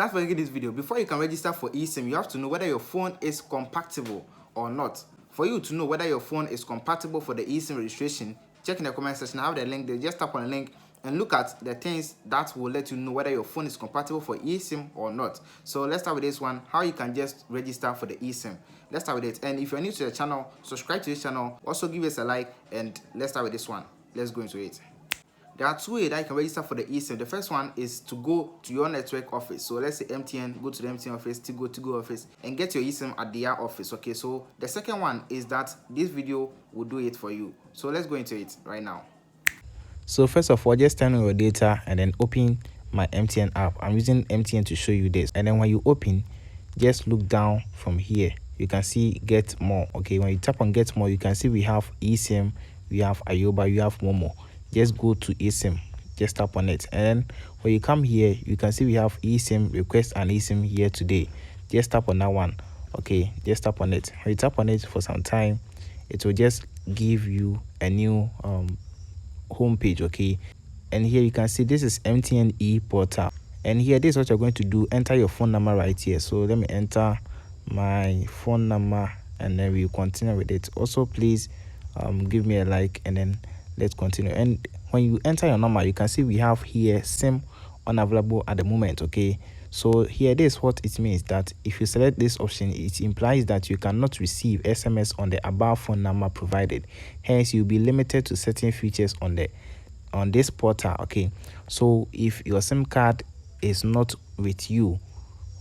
Thanks for watching this video. Before you can register for Esim, you have to know whether your phone is compatible or not. For you to know whether your phone is compatible for the Esim registration, check in the comment section. I have the link there. Just tap on the link and look at the things that will let you know whether your phone is compatible for Esim or not. So let's start with this one, how you can just register for the Esim. Let's start with it. And if you're new to the channel, subscribe to this channel. Also give us a like, and let's start with this one. Let's go into it. There are two ways that you can register for the eSIM. The first one is to go to your network office. So let's say MTN, go to the MTN office, Tigo office, and get your eSIM at their office. Okay, so the second one is that this video will do it for you. So let's go into it right now. So first of all, just turn on your data and then open my MTN app. I'm using MTN to show you this. And then when you open, just look down from here. You can see get more. Okay, when you tap on get more, you can see we have eSIM, we have Ayoba, you have Momo. Just go to eSIM, just tap on it. And then when you come here, you can see we have eSIM, request an eSIM here today. Just tap on that one. Okay, just tap on it. When you tap on it for some time, it will just give you a new homepage. Okay, and here you can see this is MTN portal, and here this is what you're going to do. Enter your phone number right here. So let me enter my phone number and then we'll continue with it. Also please give me a like and then let's continue. And when you enter your number, you can see we have here SIM unavailable at the moment. Okay, so here this is what it means, that if you select this option, it implies that you cannot receive SMS on the above phone number provided. Hence you'll be limited to certain features on this portal. Okay, so if your SIM card is not with you,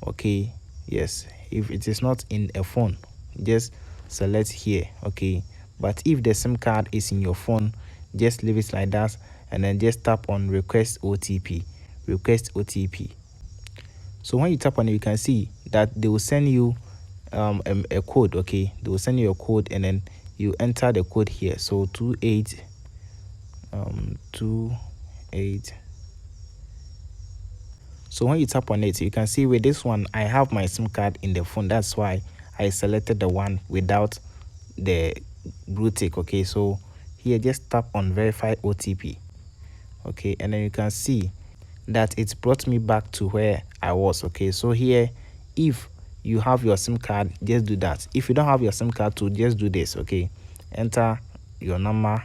okay, yes, if it is not in a phone, just select here. Okay, but if the SIM card is in your phone, just leave it like that and then just tap on request OTP. So when you tap on it, you can see that they will send you a code. Okay, they will send you a code and then you enter the code here. So 28 So when you tap on it, you can see with this one I have my SIM card in the phone. That's why I selected the one without the blue tick. Okay, so here just tap on verify OTP. Okay, and then you can see that it brought me back to where I was. Okay, so here if you have your SIM card, just do that. If you don't have your SIM card too, just do this. Okay, enter your number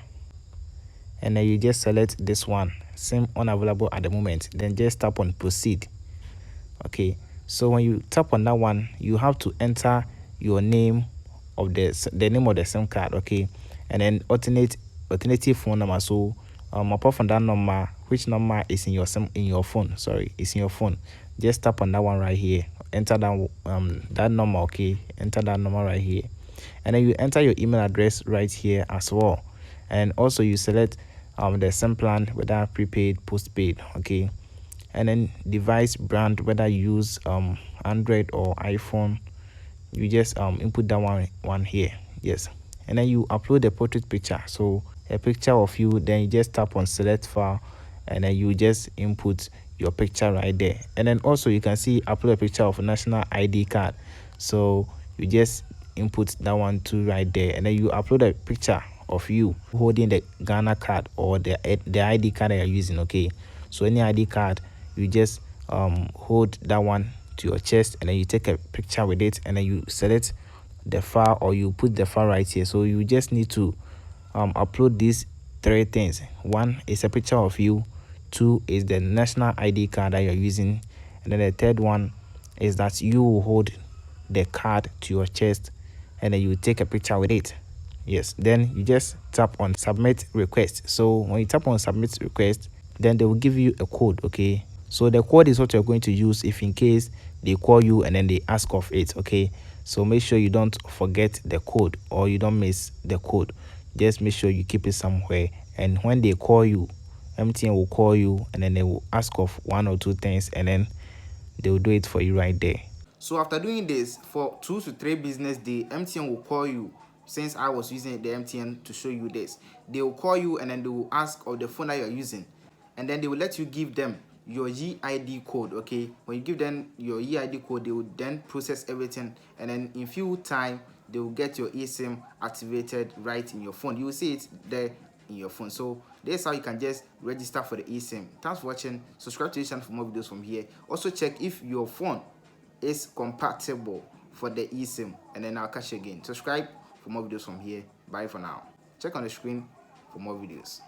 and then you just select this one, SIM unavailable at the moment, then just tap on proceed. Okay, so when you tap on that one, you have to enter your name of the name of the SIM card. Okay, and then alternative phone number. So apart from that number, which number is in your phone, sorry, is in your phone, just tap on that one right here, enter that number. Okay, enter that number right here, and then you enter your email address right here as well. And also you select the SIM plan, whether prepaid, postpaid. Okay, and then device brand, whether you use Android or iPhone, you just input that one here. Yes, and then you upload the portrait picture, so a picture of you. Then you just tap on select file and then you just input your picture right there. And then also you can see upload a picture of a national ID card, so you just input that one too right there. And then you upload a picture of you holding the Ghana card or the ID card that you're using. Okay, so any ID card, you just hold that one to your chest and then you take a picture with it and then you select the file or you put the file right here. So you just need to upload these three things. One is a picture of you, two is the national ID card that you're using, and then the third one is that you will hold the card to your chest and then you take a picture with it. Yes, then you just tap on submit request. So when you tap on submit request, then they will give you a code. Okay, so the code is what you're going to use if in case they call you and then they ask of it. Okay, so make sure you don't forget the code or you don't miss the code. Just make sure you keep it somewhere, and when they call you, MTN will call you and then they will ask of one or two things and then they will do it for you right there. So after doing this for 2 to 3 business days, MTN will call you. Since I was using the MTN to show you this, they will call you and then they will ask of the phone that you're using, and then they will let you give them your EID code. Okay, when you give them your EID code, they will then process everything, and then in few time they will get your eSIM activated right in your phone. You will see it, the in your phone. So this is how you can just register for the eSIM. Thanks for watching. Subscribe to this channel for more videos from here. Also check if your phone is compatible for the eSIM, and then I'll catch you again. Subscribe for more videos from here. Bye for now. Check on the screen for more videos.